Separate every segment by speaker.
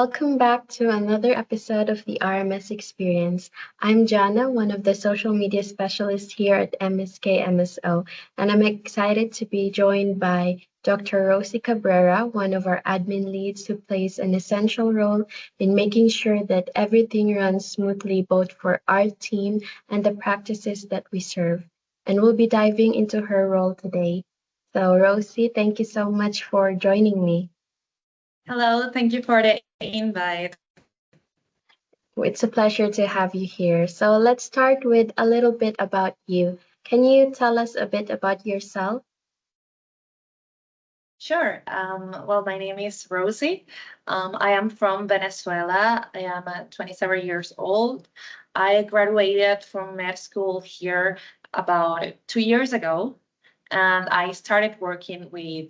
Speaker 1: Welcome back to another episode of the RMS Experience. I'm Jana, one of the social media specialists here at MSK MSO, and I'm excited to be joined by Dr. Rosi Cabrera, one of our admin leads who plays an essential role in making sure that everything runs smoothly both for our team and the practices that we serve. And we'll be diving into her role today. So, Rosie, thank you so much for joining me.
Speaker 2: Hello, thank you for the invite.
Speaker 1: It's a pleasure to have you here. So let's start with a little bit about you. Can you tell us a bit about yourself?
Speaker 2: Sure. Well, my name is Rosie. I am from Venezuela. I am 27 years old. I graduated from med school here about 2 years ago, and I started working with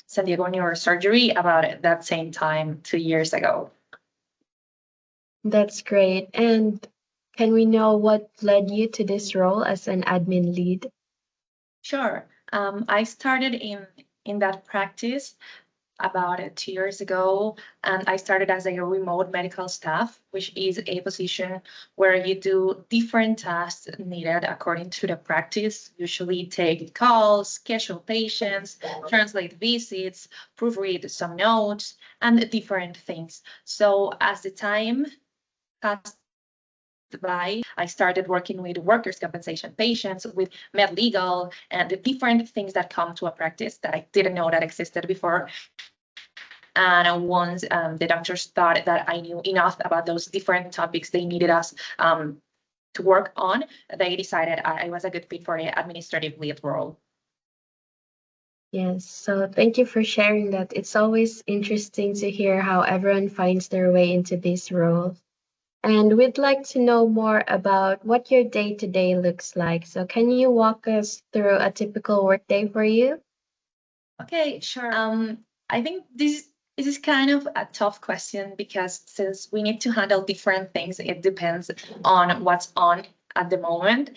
Speaker 2: San Diego Neurosurgery about that same time 2 years ago.
Speaker 1: That's great. And can we know what led you to this role as an admin lead?
Speaker 2: Sure. I started in that practice about 2 years ago, and I started as a remote medical staff, which is a position where you do different tasks needed according to the practice. Usually take calls, schedule patients, translate visits, proofread some notes, and different things. So as the time passed by, I started working with workers' compensation patients, with med legal, and the different things that come to a practice that I didn't know that existed before. And once the doctors thought that I knew enough about those different topics they needed us to work on, they decided I was a good fit for the administrative lead role.
Speaker 1: Yes, so thank you for sharing that. It's always interesting to hear how everyone finds their way into this role. And we'd like to know more about what your day-to-day looks like. So can you walk us through a typical workday for you?
Speaker 2: Okay, sure. I think this is kind of a tough question because since we need to handle different things, it depends on what's on at the moment.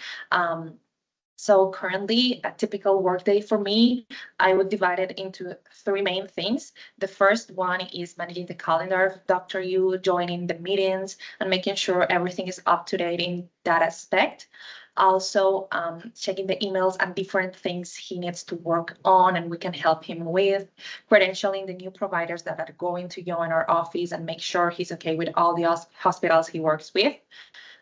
Speaker 2: So currently, a typical workday for me, I would divide it into three main things. The first one is managing the calendar of Dr. Yu, joining the meetings, and making sure everything is up to date in that aspect. Also, checking the emails and different things he needs to work on and we can help him with, credentialing the new providers that are going to join our office and make sure he's okay with all the hospitals he works with.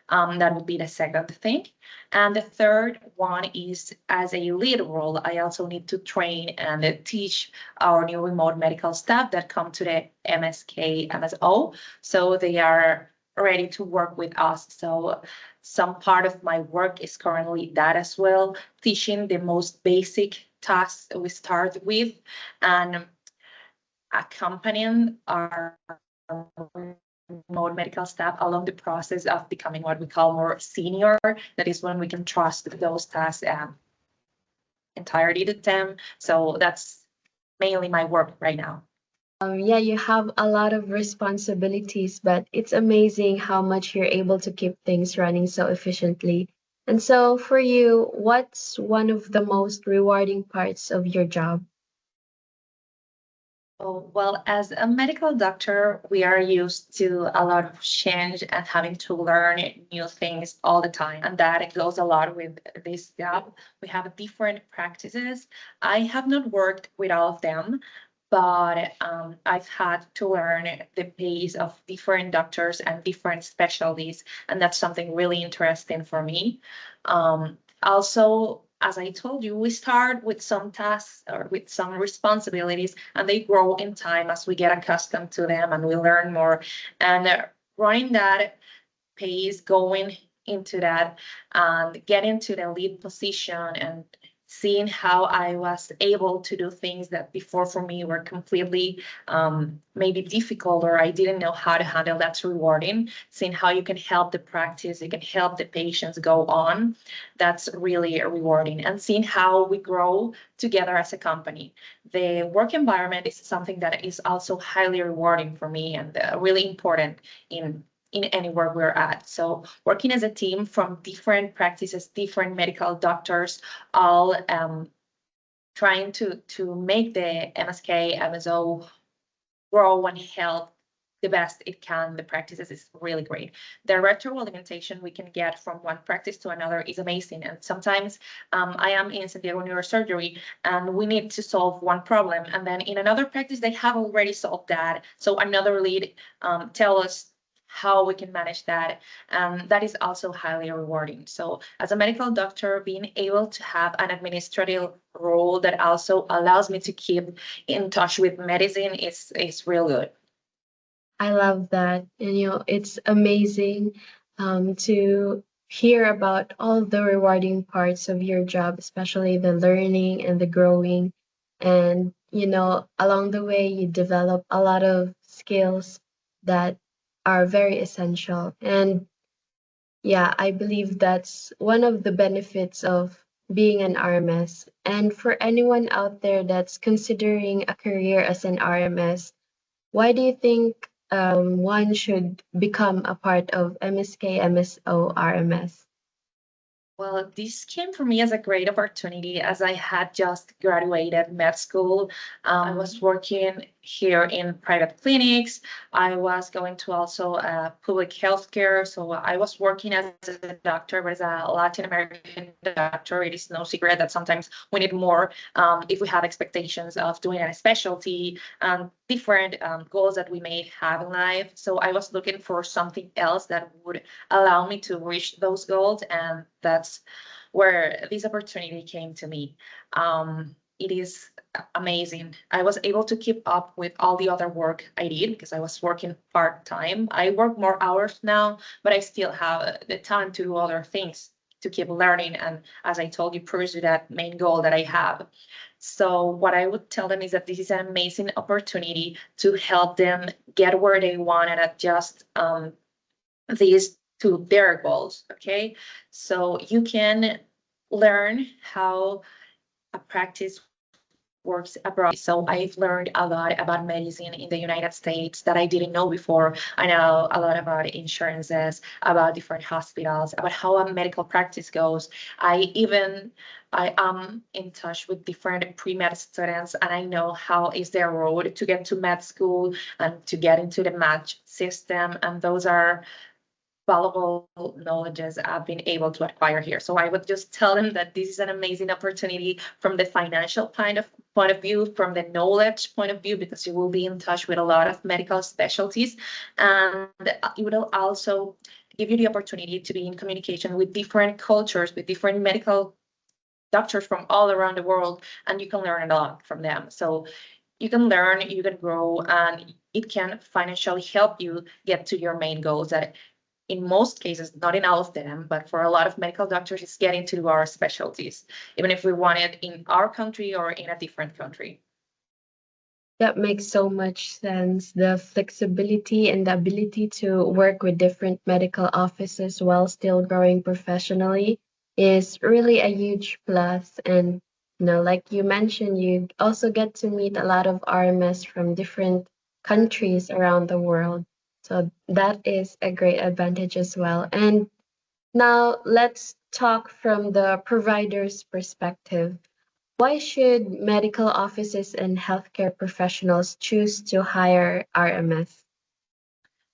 Speaker 2: That would be the second thing. And the third one is as a lead role, I also need to train and teach our new remote medical staff that come to the MSK MSO. So they are ready to work with us. So some part of my work is currently that as well, teaching the most basic tasks we start with and accompanying our remote medical staff along the process of becoming what we call more senior. That is when we can trust those tasks entirely to them. So that's mainly my work right now.
Speaker 1: Yeah, you have a lot of responsibilities, but it's amazing how much you're able to keep things running so efficiently. And so, for you, what's one of the most rewarding parts of your job?
Speaker 2: Oh, well, as a medical doctor, we are used to a lot of change and having to learn new things all the time. And that goes a lot with this job. We have different practices. I have not worked with all of them, but I've had to learn the pace of different doctors and different specialties. And that's something really interesting for me. Also, as I told you, we start with some tasks or with some responsibilities, and they grow in time as we get accustomed to them and we learn more. And running that pace, going into that, and getting to the lead position and seeing how I was able to do things that before for me were completely maybe difficult or I didn't know how to handle, that's rewarding. Seeing how you can help the practice, you can help the patients go on, that's really rewarding. And seeing how we grow together as a company. The work environment is something that is also highly rewarding for me and really important in anywhere we're at. So working as a team from different practices, different medical doctors, all trying to make the MSK MSO grow and help the best it can. The practices is really great. The retroalimentation we can get from one practice to another is amazing. And sometimes I am in SD Neurosurgery and we need to solve one problem. And then in another practice, they have already solved that. So another lead tell us how we can manage that. That is also highly rewarding. So as a medical doctor, being able to have an administrative role that also allows me to keep in touch with medicine is real good.
Speaker 1: I love that. And it's amazing to hear about all the rewarding parts of your job, especially the learning and the growing. And along the way, you develop a lot of skills that are very essential. And yeah, I believe that's one of the benefits of being an RMS. And for anyone out there that's considering a career as an RMS, why do you think one should become a part of MSK MSO RMS?
Speaker 2: Well, this came for me as a great opportunity as I had just graduated med school. I was working here in private clinics. I was going to also public healthcare. So I was working as a doctor, but as a Latin American doctor, it is no secret that sometimes we need more if we have expectations of doing a specialty and different goals that we may have in life. So I was looking for something else that would allow me to reach those goals, and that's where this opportunity came to me. It is amazing. I was able to keep up with all the other work I did because I was working part-time. I work more hours now, but I still have the time to do other things to keep learning and, as I told you, pursue that main goal that I have. So what I would tell them is that this is an amazing opportunity to help them get where they want and adjust these to their goals. Okay, so you can learn how a practice works abroad. So I've learned a lot about medicine in the United States that I didn't know before. I know a lot about insurances, about different hospitals, about how a medical practice goes. I am in touch with different pre-med students, and I know how is their road to get to med school and to get into the match system. And those are valuable knowledges I've been able to acquire here. So I would just tell them that this is an amazing opportunity from the financial point of view, from the knowledge point of view, because you will be in touch with a lot of medical specialties, and it will also give you the opportunity to be in communication with different cultures, with different medical doctors from all around the world, and you can learn a lot from them. So you can learn, you can grow, and it can financially help you get to your main goals that in most cases, not in all of them, but for a lot of medical doctors, it's getting to our specialties, even if we want it in our country or in a different country.
Speaker 1: That makes so much sense. The flexibility and the ability to work with different medical offices while still growing professionally is really a huge plus. And, like you mentioned, you also get to meet a lot of RMS from different countries around the world. So that is a great advantage as well. And now let's talk from the provider's perspective. Why should medical offices and healthcare professionals choose to hire RMS?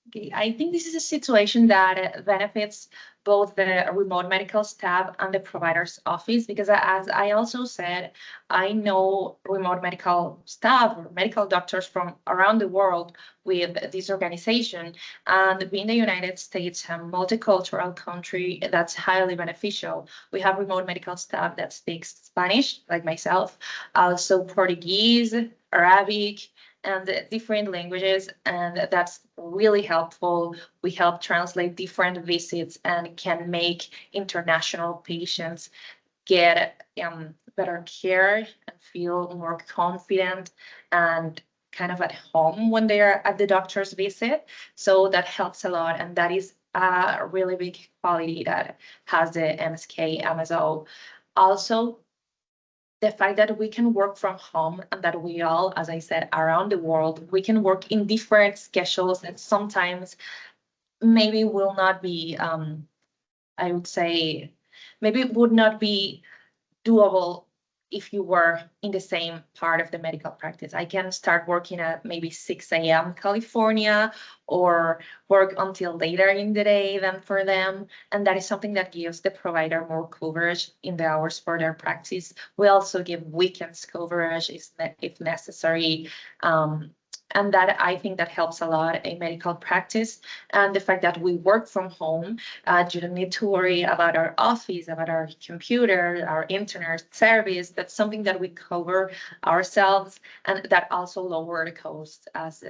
Speaker 2: Okay, I think this is a situation that benefits both the remote medical staff and the provider's office, because as I also said, I know remote medical staff or medical doctors from around the world with this organization, and being the United States, a multicultural country, that's highly beneficial. We have remote medical staff that speaks Spanish, like myself, also Portuguese, Arabic, and different languages, and that's really helpful. We help translate different visits and can make international patients get better care and feel more confident and kind of at home when they're at the doctor's visit. So that helps a lot, and that is a really big quality that has the MSK MSO. Also, the fact that we can work from home and that we all, as I said, around the world, we can work in different schedules that sometimes maybe will not be, I would say, maybe would not be doable if you were in the same part of the medical practice. I can start working at maybe 6 a.m. California or work until later in the day than for them. And that is something that gives the provider more coverage in the hours for their practice. We also give weekends coverage if necessary. And that, I think, that helps a lot in medical practice. And the fact that we work from home, you don't need to worry about our office, about our computer, our internet service. That's something that we cover ourselves, and that also lower the cost as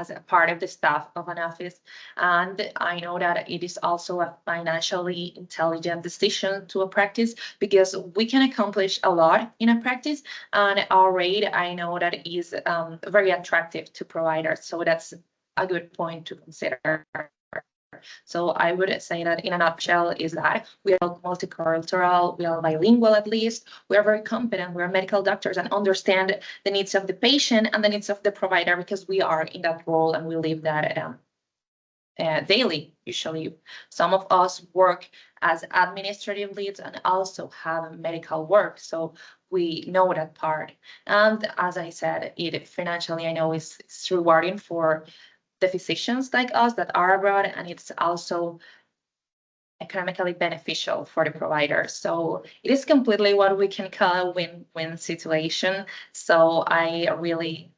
Speaker 2: a part of the staff of an office. And I know that it is also a financially intelligent decision to a practice, because we can accomplish a lot in a practice, and our rate, I know that is very attractive to providers. So that's a good point to consider. So I would say that in a nutshell is that we are multicultural, we are bilingual at least, we are very competent, we are medical doctors and understand the needs of the patient and the needs of the provider, because we are in that role and we live that daily. Usually some of us work as administrative leads and also have medical work, so we know that part. And as I said, it financially, I know it's rewarding for the physicians like us that are abroad, and it's also economically beneficial for the provider. So it is completely what we can call a win-win situation. So I really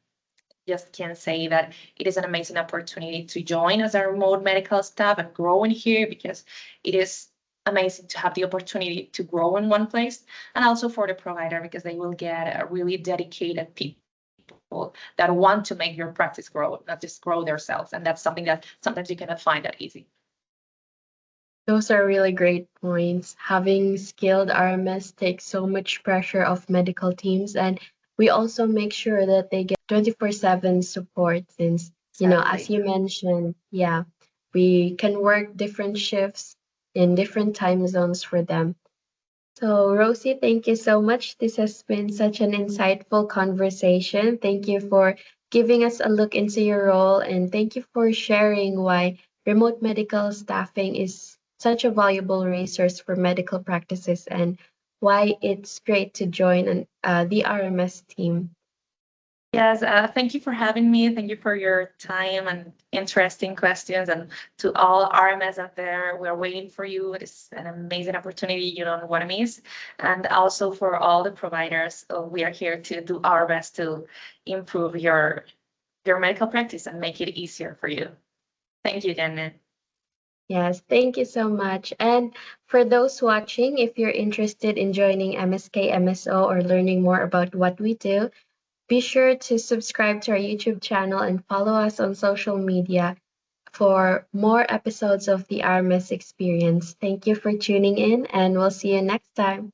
Speaker 2: just can say that it is an amazing opportunity to join as a remote medical staff and grow in here, because it is amazing to have the opportunity to grow in one place, and also for the provider, because they will get a really dedicated people that want to make your practice grow, not just grow themselves. And that's something that sometimes you cannot find that easy.
Speaker 1: Those are really great points. Having skilled RMS takes so much pressure off medical teams, and we also make sure that they get 24/7 support since, as you mentioned, yeah, we can work different shifts in different time zones for them. So, Rosie, thank you so much. This has been such an insightful conversation. Thank you for giving us a look into your role, and thank you for sharing why remote medical staffing is such a valuable resource for medical practices and why it's great to join the RMS team.
Speaker 2: Yes, thank you for having me. Thank you for your time and interesting questions. And to all RMS out there, we're waiting for you. It is an amazing opportunity you don't want to miss. And also for all the providers, we are here to do our best to improve your medical practice and make it easier for you. Thank you, Janet.
Speaker 1: Yes, thank you so much. And for those watching, if you're interested in joining MSK MSO or learning more about what we do, be sure to subscribe to our YouTube channel and follow us on social media for more episodes of the RMS Experience. Thank you for tuning in, and we'll see you next time.